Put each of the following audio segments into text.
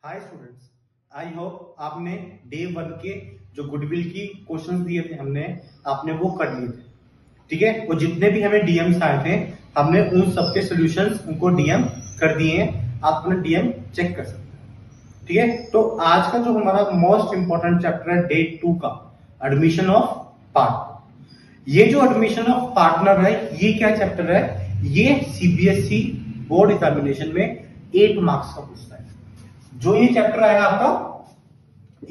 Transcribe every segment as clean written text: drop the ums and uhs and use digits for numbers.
Hi students, I hope आपने day 1 के जो गुडविल की क्वेश्चंस दिए थे आपने वो कर लिए थे। ठीक है, वो जितने भी हमें डीएम्स आए थे हमने उन सबके सॉल्यूशंस उनको डीएम कर दिए हैं। आप अपना डीएम चेक कर सकते हैं। ठीक है, तो आज का जो हमारा मोस्ट इंपॉर्टेंट चैप्टर है डे 2 का, एडमिशन ऑफ पार्टनर। ये जो एडमिशन ऑफ पार्टनर है, ये क्या चैप्टर है? ये सीबीएसई बोर्ड एग्जामिनेशन में 8 मार्क्स का पूछता है। जो ये चैप्टर आएगा आपका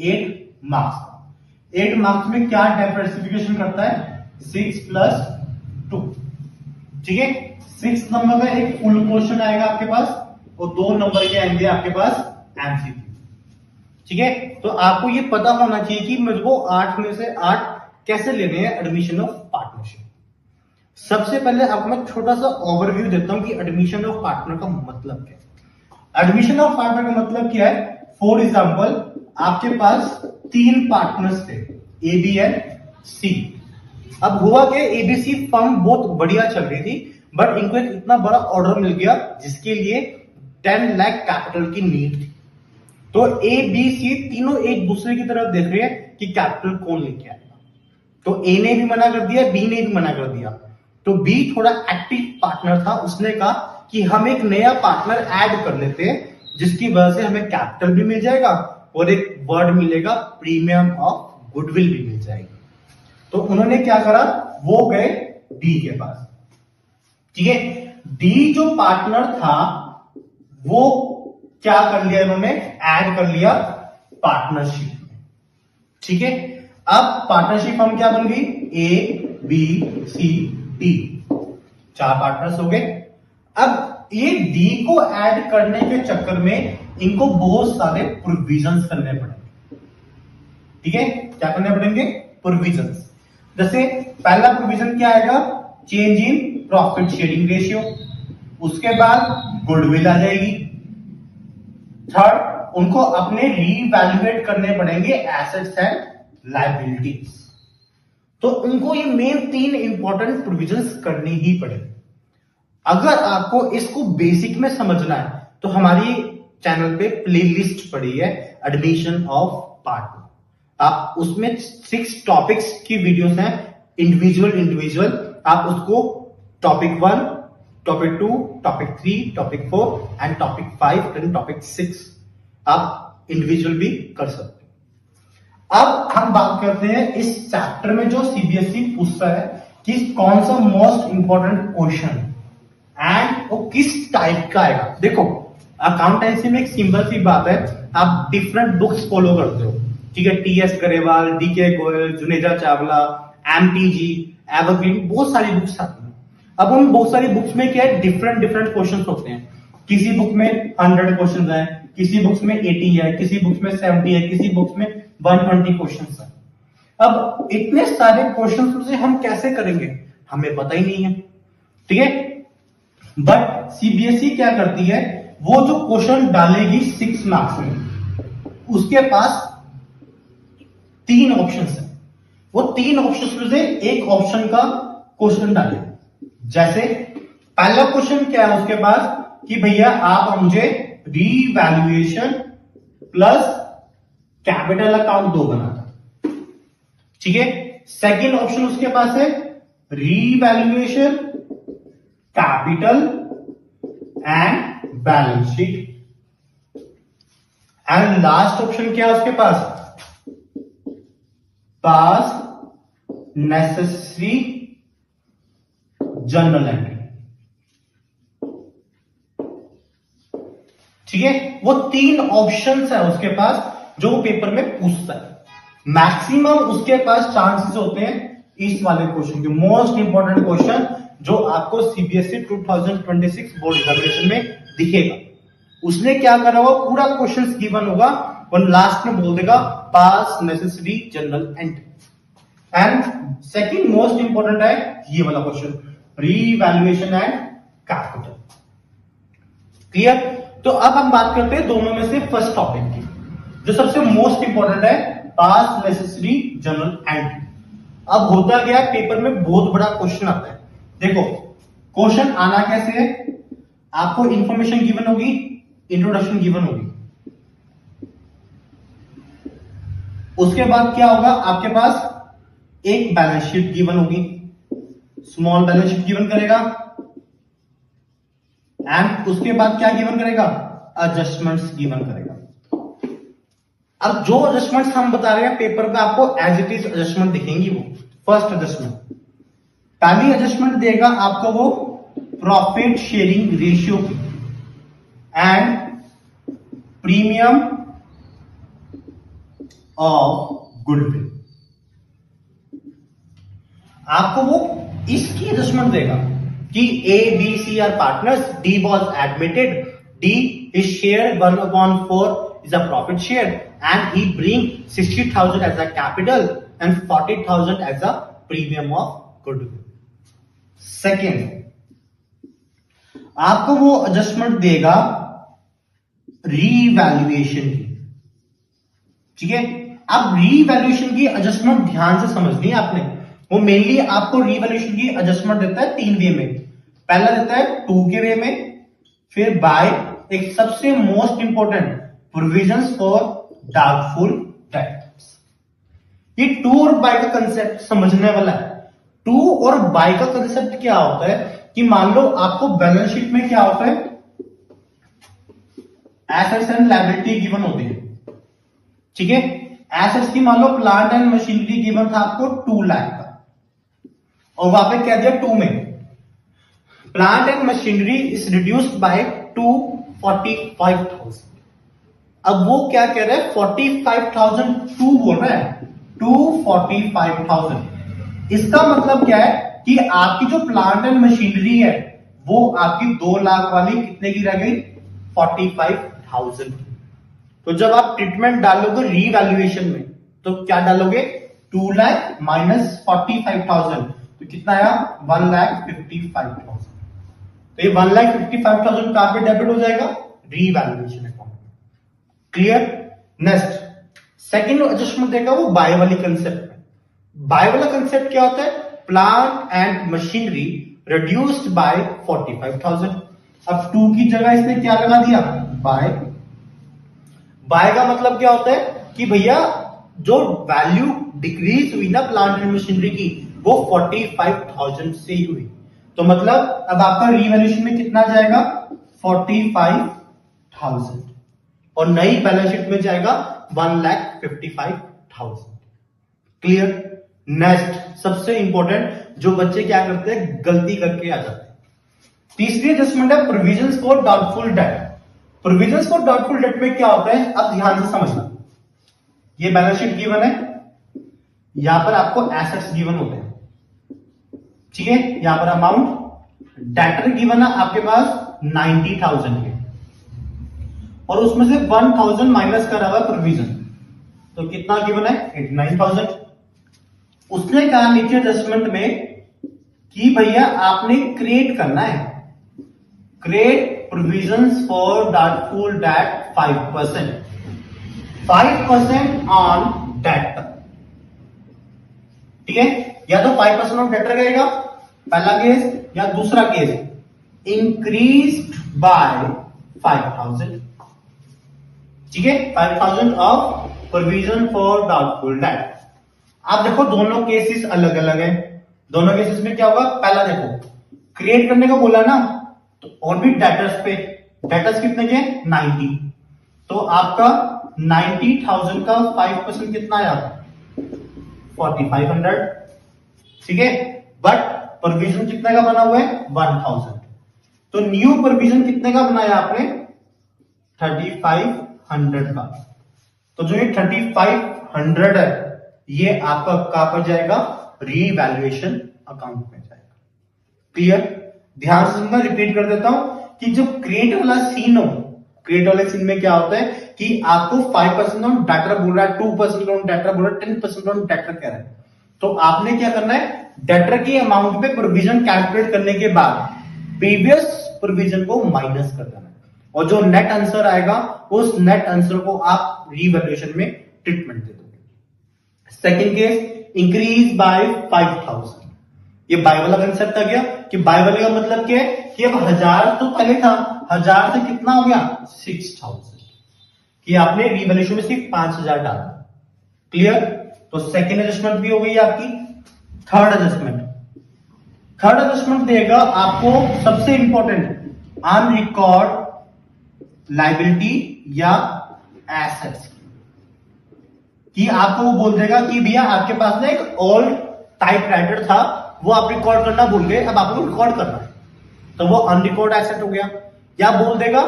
8 मार्क्स का। 8 मार्क्स में क्या डाइवर्सिफिकेशन करता है? 6 प्लस 2। ठीक है, 6 नंबर का एक फुल क्वेश्चन आएगा आपके पास और 2 नंबर के आएंगे आपके पास एमसीक्यू। ठीक है, तो आपको ये पता होना चाहिए कि मुझको 8 में से 8 कैसे लेने हैं एडमिशन ऑफ पार्टनरशिप। सबसे पहले आपको मैं छोटा सा ओवरव्यू देता हूं कि एडमिशन ऑफ पार्टनर का मतलब क्या है। एडमिशन ऑफ पार्टनर का मतलब क्या है? फॉर एग्जाम्पल, आपके पास 3 पार्टनर्स थे, ए बी एंड सी। अब हुआ कि एबीसी फर्म बहुत बढ़िया चल रही थी, बट इनको एक इतना बड़ा ऑर्डर मिल गया जिसके लिए 10 लाख कैपिटल की नीड थी। तो ए बी सी तीनों एक दूसरे की तरफ देख रहे हैं कि कैपिटल कौन लेके आएगा। तो ए ने भी मना कर दिया, बी ने भी मना कर दिया। तो बी थोड़ा एक्टिव पार्टनर था, उसने कहा कि हम एक नया पार्टनर ऐड कर लेते हैं जिसकी वजह से हमें कैपिटल भी मिल जाएगा और एक वर्ड मिलेगा, प्रीमियम ऑफ गुडविल भी मिल जाएगी। तो उन्होंने क्या करा, वो गए डी के पास। ठीक है, डी जो पार्टनर था वो क्या कर लिया, इन्होंने ऐड कर लिया पार्टनरशिप में। ठीक है, अब पार्टनरशिप हम क्या बन गई? A B C D, 4 partners हो गए। अब ये डी को ऐड करने के चक्कर में इनको बहुत सारे प्रोविजंस करने पड़ेंगे। ठीक है, क्या करने पड़ेंगे? प्रोविजंस। जैसे पहला प्रोविजन क्या आएगा? Change in profit sharing ratio. उसके बाद गुडविल आ जाएगी। थर्ड, उनको अपने रीवैल्यूएट करने पड़ेंगे एसेट्स एंड लायबिलिटीज। तो उनको ये मेन 3 इंपॉर्टेंट प्रोविजंस करनी ही पड़ेगी। अगर आपको इसको बेसिक में समझना है तो हमारी चैनल पे प्लेलिस्ट पड़ी है एडमिशन ऑफ पार्टनर। आप उसमें 6 टॉपिक्स की वीडियोस हैं, इंडिविजुअल। आप उसको topic 1, topic 2, topic 3, topic 4 and topic 5 and topic 6 आप इंडिविजुअल भी कर सकते हैं। अब हम बात करते हैं इस चैप्टर में जो सीबीएसई पूछता है कि कौन सा मोस्ट इंपॉर्टेंट क्वेश्चन एंड वो किस टाइप का आएगा। देखो, अकाउंटेंसी में एक सिंपल सी बात है, आप डिफरेंट बुक्स फॉलो करते हो। ठीक है, TS Grewal, DK Goyal, Juneja Chawla, MTG, Evergreen, बहुत सारी बुक्स आती हैं। अब उन बहुत सारी बुक्स में क्या है, डिफरेंट क्वेश्चंस होते हैं। किसी बुक में 100 क्वेश्चंस हैं, किसी बुक्स में 80 है, किसी बुक्स में 70 है, किसी बुक्स में 120 क्वेश्चंस है। अब इतने सारे क्वेश्चंस से हम कैसे करेंगे, हमें पता ही नहीं है। ठीक है, बट सीबीएसई क्या करती है, वो जो क्वेश्चन डालेगी 6 मार्क्स में, उसके पास 3 ऑप्शन है। वो 3 ऑप्शन में से एक ऑप्शन का क्वेश्चन डालेगी। जैसे पहला क्वेश्चन क्या है उसके पास कि भैया आप मुझे रीवैल्यूएशन प्लस कैपिटल अकाउंट 2 बना दो। ठीक है, सेकेंड ऑप्शन उसके पास है revaluation, capital and balance sheet. And last option क्या है उसके पास नेसेसरी जर्नल एंट्री। ठीक है, वो 3 ऑप्शंस है उसके पास जो पेपर में पूछता है। मैक्सिमम उसके पास चांसेस होते हैं इस वाले क्वेश्चन के, मोस्ट इंपॉर्टेंट क्वेश्चन जो आपको सीबीएसई 2026 बोर्ड एग्जामिनेशन में दिखेगा। उसने क्या करा हुआ, पूरा क्वेश्चन गिवन होगा और लास्ट में बोल देगा पास necessary general entry. And second most important है ये वाला question, revaluation and capital. Clear? तो अब हम बात करते हैं दोनों में से फर्स्ट टॉपिक की, जो सबसे मोस्ट इंपॉर्टेंट है, पास नेसेसरी जनरल एंट्री। अब होता गया पेपर में बहुत बड़ा क्वेश्चन आता है। देखो, क्वेश्चन आना कैसे है, आपको इंफॉर्मेशन गिवन होगी, इंट्रोडक्शन गिवन होगी। उसके बाद क्या होगा, आपके पास एक बैलेंस शीट गिवन होगी, स्मॉल बैलेंस शीट गिवन करेगा, एंड उसके बाद क्या गिवन करेगा, एडजस्टमेंट्स गिवन करेगा। अब जो एडजस्टमेंट्स हम बता रहे हैं पेपर पे आपको एज इट इज एडजस्टमेंट दिखेंगी। वो फर्स्ट एडजस्टमेंट, पहली एडजस्टमेंट देगा आपको वो प्रॉफिट शेयरिंग रेशियो की एंड प्रीमियम ऑफ गुडविल। आपको वो इसकी एडजस्टमेंट देगा कि A B C are partners, D was admitted, D is share 1/4 is a profit share and he bring 60,000 as a capital and 40,000 as a premium of goodwill. Second, आपको वो adjustment देगा revaluation की, ठीक है। अब revaluation की adjustment ध्यान से समझनी है आपने। वो मेनली आपको रीवैल्यूएशन की एडजस्टमेंट देता है 3 वे में। पहला देता है 2 के वे में, फिर बाय एक सबसे most important provisions for doubtful debts. ये 2 और बाय का कंसेप्ट समझने वाला है। 2 और बाय का कंसेप्ट क्या होता है कि मान लो आपको बैलेंस शीट में क्या होता है, एसेट्स एंड लायबिलिटी गिवन होती है, ठीक है। एसेट्स की मान लो प्लांट एंड मशीनरी गिवन था आपको 2 लाख का, और वहां पे क्या दिया 2 में plant and machinery is reduced by 245,000। अब वो क्या कह रहा है 45,000 2 बोल रहा है, 245,000। इसका मतलब क्या है कि आपकी जो प्लांट एंड मशीनरी है वो आपकी 2 लाख वाली कितने की रह गई, 45,000। तो जब आप ट्रीटमेंट डालोगे रीवैल्यूएशन में तो क्या डालोगे, 2 लाख माइनस 45,000, तो कितना आया 1,55,000। तो ये 1,55,000 कहां पे डेबिट हो जाएगा, revaluation account. Clear. Next second adjustment देगा वो बाय वाली कंसेप्ट में। बाय वाला कंसेप्ट क्या होता है, plant and machinery reduced by 45,000। अब 2 की जगह इसने क्या लगा दिया, बाय। बाय का मतलब क्या होता है कि भैया जो वैल्यू डिक्रीज हुई ना प्लांट एंड मशीनरी की वो 45,000 से ही हुई। तो मतलब अब आपका रीवैल्यूएशन में कितना जाएगा, 45,000, और नई बैलेंस शीट में जाएगा 1,55,000। क्लियर। नेक्स्ट सबसे इंपॉर्टेंट, जो बच्चे क्या करते हैं गलती करके आ जाते हैं, तीसरी एडजस्टमेंट है provisions for doubtful debt. Provisions for doubtful debt में क्या होता है, अब ध्यान से समझना। ये बैलेंस शीट गिवन है, यहां पर आपको एसेट्स गिवन होते हैं, ठीक है। यहां पर अमाउंट डेटर गिवन है आपके पास 90,000 के, और उसमें से 1,000 माइनस करा हुआ प्रोविजन, तो कितना गिवन है 89,000। उसने कहा नीचे एडजस्टमेंट में कि भैया आपने क्रिएट करना है, create provisions for doubtful debt 5% on debtor, ठीक है। या तो 5% ऑन डेटर रहेगा पहला केस, या दूसरा केस इंक्रीज बाय 5,000, ठीक है। 5,000 of provision for doubtful debt. आप देखो दोनों केसेस अलग अलग हैं। दोनों केसेस में क्या होगा, पहला देखो क्रिएट करने को बोला ना, तो और भी डेटर्स पे, डेटर्स कितने के 90, तो आपका 90,000 का 5% कितना आया 4,500, ठीक है। बट प्रोविजन कितने का बना हुआ है 1,000, तो न्यू प्रोविजन कितने का बनाया आपने 3,500 का। तो जो ये 3,500 है ये आपका कहां पर जाएगा, रीवैल्यूएशन अकाउंट में जाएगा। क्लियर। ध्यान से सुनना, रिपीट कर देता हूं कि जो क्रिएट वाला सीन हो, क्रिएट वाले सीन में क्या होता है कि आपको 5% ऑन डेटर बोल रहा है, 2% ऑन डेटर बोल रहा है, 10% ऑन डेटर कह रहा है। तो आपने क्या करना है, डेटर की अमाउंट पे प्रोविजन कैलकुलेट करने के बाद प्रीवियस प्रोविजन को माइनस कर देना है, और जो नेट आंसर आएगा उस नेट आंसर को आप रीवैल्यूएशन में ट्रीटमेंट दे दोगे। सेकेंड केस इंक्रीज बाय 5,000, ये बाय वाला कंसेप्ट आ गया कि बाय वाले का मतलब क्या है कि अब 1,000 तो पहले था, 1,000 से कितना हो गया 6,000, कि आपने रीवैल्यूएशन में सिर्फ 5,000 डाला, क्लियर? तो सेकेंड एडजस्टमेंट भी हो गई आपकी। थर्ड एडजस्टमेंट देगा आपको सबसे इंपॉर्टेंट ऑन रिकॉर्ड लायबिलिटी या एसेट्स, कि आपको वो बोल देगा कि भैया आपके पास ना एक ओल्ड टाइपराइटर था, वो आप रिकॉर्ड करना भूल गए, अब आपको रिकॉर्ड करना है, तो वो अनरिकॉर्ड एसेट हो गया। या बोल देगा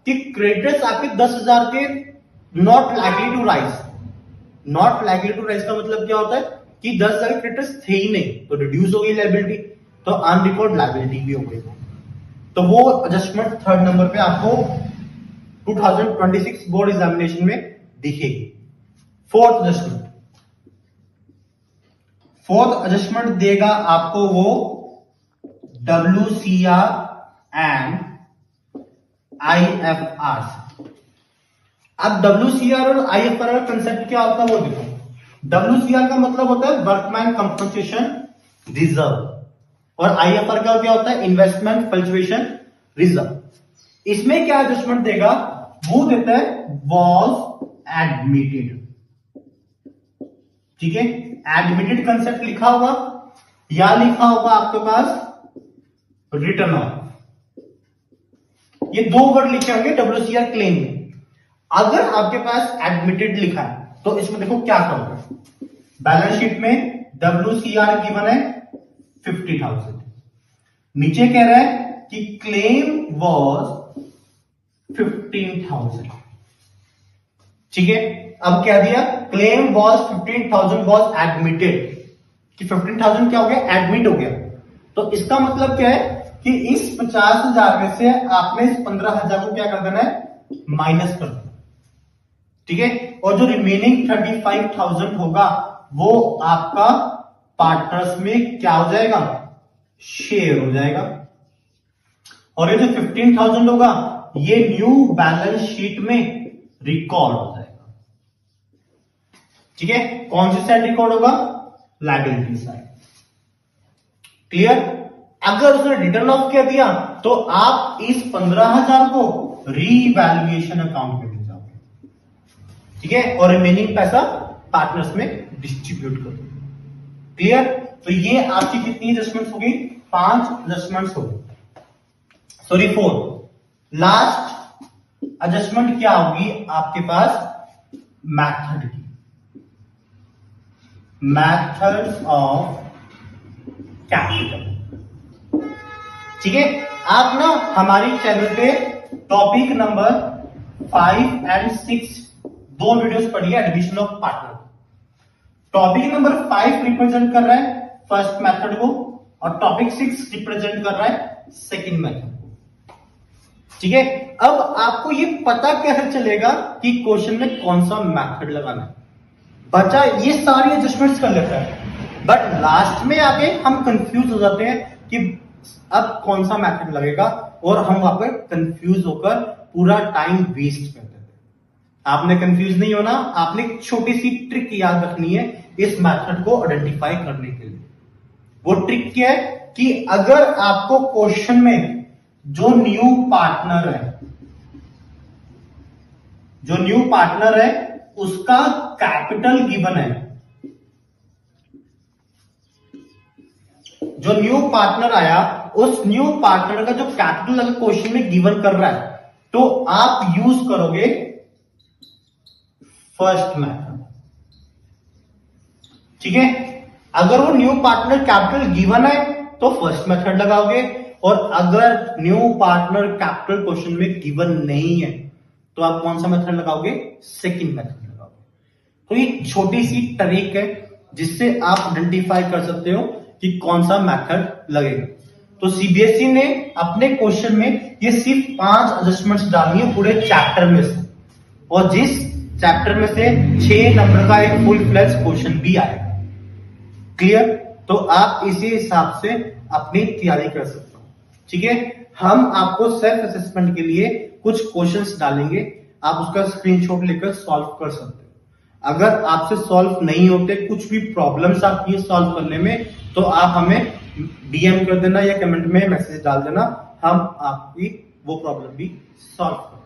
कि क्रेडिटर्स आपके 10,000 के not likely to rise. Not likely to rise का मतलब क्या होता है कि 10,000 के क्रेडिटर्स थे ही नहीं, तो रिड्यूस हो गई लायबिलिटी, तो अनरिकॉर्ड लायबिलिटी भी हो गई। तो वो एडजस्टमेंट थर्ड नंबर पे आपको 2026 बोर्ड एग्जामिनेशन में दिखेगी। फोर्थ एडजस्टमेंट देगा आपको वो WCR एंड IFR। अब WCR और IFR का कंसेप्ट क्या होता है वो देखो। WCR का मतलब होता है वर्कमैन कंपनसेशन रिजर्व, और IFR का क्या होता है इन्वेस्टमेंट फ्लक्चुएशन रिजर्व। इसमें क्या एडजस्टमेंट देगा, वो देता है वॉज एडमिटेड। ठीक है, एडमिटेड कंसेप्ट लिखा होगा या लिखा होगा आपके पास रिटर्न ऑफ, ये दो वर्ड लिखे होंगे WCR क्लेम में। अगर आपके पास एडमिटेड लिखा है तो इसमें देखो क्या करोगे, बैलेंस शीट में WCR गिवन है 50,000, नीचे कह रहा है कि क्लेम वॉज 15,000। ठीक है, अब क्या दिया, क्लेम वॉज 15,000 वॉज एडमिटेड, कि 15,000 क्या हो गया, एडमिट हो गया। तो इसका मतलब क्या है कि इस 50,000 में से आपने इस 15,000 को क्या कर देना है, माइनस कर देना। ठीक है, और जो रिमेनिंग 35,000 होगा वो आपका पार्टनर्स में क्या हो जाएगा, शेयर हो जाएगा। और ये जो 15,000 होगा ये न्यू बैलेंस शीट में रिकॉर्ड हो जाएगा। ठीक है, कौन सी साइड रिकॉर्ड होगा, लायबिलिटी साइड। क्लियर? अगर उसने रिटर्न ऑफ किया दिया तो आप इस 15,000 को रीवैल्यूएशन अकाउंट में ले जाओगे। ठीक है, और रिमेनिंग पैसा पार्टनर्स में डिस्ट्रीब्यूट कर दो। क्लियर? तो ये आपकी कितनी एडजस्टमेंट्स हो गई, 5 एडजस्टमेंट्स हो गई, सॉरी 4। लास्ट एडजस्टमेंट क्या होगी आपके पास, मैथड की, मैथड्स ऑफ कैपिटल। ठीक है, आप ना हमारी चैनल पे टॉपिक नंबर 5 एंड 6 दो वीडियोस पढ़िए admission of partner. Topic number 5 represent कर रहा है फर्स्ट मेथड को, और टॉपिक 6 रिप्रेजेंट कर रहा है सेकंड मेथड को। ठीक है, अब आपको ये पता कैसे चलेगा कि क्वेश्चन में कौन सा मेथड लगाना है। बच्चा ये सारी एडजस्टमेंट्स कर लेता है, बट लास्ट में आके हम कंफ्यूज हो जाते हैं कि अब कौन सा मेथड लगेगा, और हम वहां पर कंफ्यूज होकर पूरा टाइम वेस्ट कर देते हैं। आपने कंफ्यूज नहीं होना, आपने एक छोटी सी ट्रिक याद रखनी है इस मेथड को आइडेंटिफाई करने के लिए। वो ट्रिक क्या है कि अगर आपको क्वेश्चन में जो न्यू पार्टनर है उसका कैपिटल गिवन है, जो न्यू पार्टनर आया उस न्यू पार्टनर का जो कैपिटल अगर क्वेश्चन में गिवन कर रहा है, तो आप यूज करोगे फर्स्ट मेथड। ठीक है, अगर वो न्यू पार्टनर कैपिटल गिवन है तो फर्स्ट मेथड लगाओगे, और अगर न्यू पार्टनर कैपिटल क्वेश्चन में गिवन नहीं है तो आप कौन सा मेथड लगाओगे, सेकंड मेथड लगाओगे। तो ये छोटी सी ट्रिक है जिससे आप आइडेंटिफाई कर सकते हो कि कौन सा मेथड लगेगा। तो सीबीएसई ने अपने क्वेश्चन में ये सिर्फ 5 एडजस्टमेंट्स डाली है पूरे चैप्टर में से, और जिस चैप्टर में से 6 नंबर का एक फुल फ्लेज क्वेश्चन भी आएगा। क्लियर? तो आप इसी हिसाब से अपनी तैयारी कर सकते हो। ठीक है, हम आपको सेल्फ असेसमेंट के लिए कुछ क्वेश्चंस डालेंगे, आप उसका स्क्रीनशॉट लेकर सॉल्व कर सकते हो। अगर आपसे सॉल्व नहीं होते, कुछ भी प्रॉब्लम्स आपकी सॉल्व करने में, तो आप हमें डीएम कर देना या कमेंट में मैसेज डाल देना, हम आपकी वो प्रॉब्लम भी सॉल्व कर